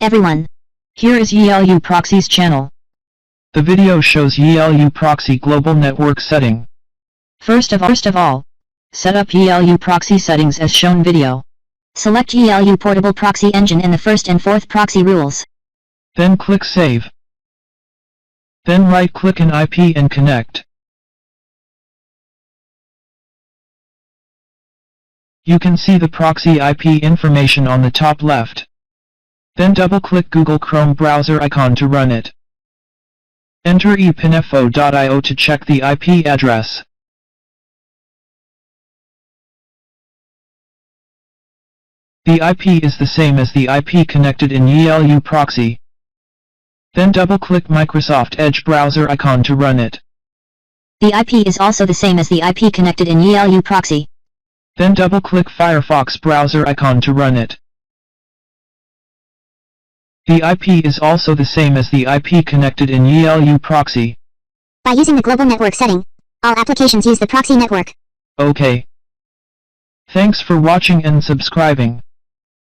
everyone. Here is YiLuProxy's channel. The video shows YiLuProxy global network setting. First of all, set up YiLuProxy settings as shown video. Select YiLu portable proxy engine in the first and fourth proxy rules. Then click Save. Then right-click an IP and connect. You can see the proxy IP information on the top left. Then double-click Google Chrome browser icon to run it. Enter epinfo.io to check the IP address. The IP is the same as the IP connected in YiLuProxy. Then double-click Microsoft Edge browser icon to run it. The IP is also the same as the IP connected in YiLuProxy. Then double-click Firefox browser icon to run it. The IP is also the same as the IP connected in YiLuProxy. By using the global network setting, all applications use the proxy network. Okay. Thanks for watching and subscribing.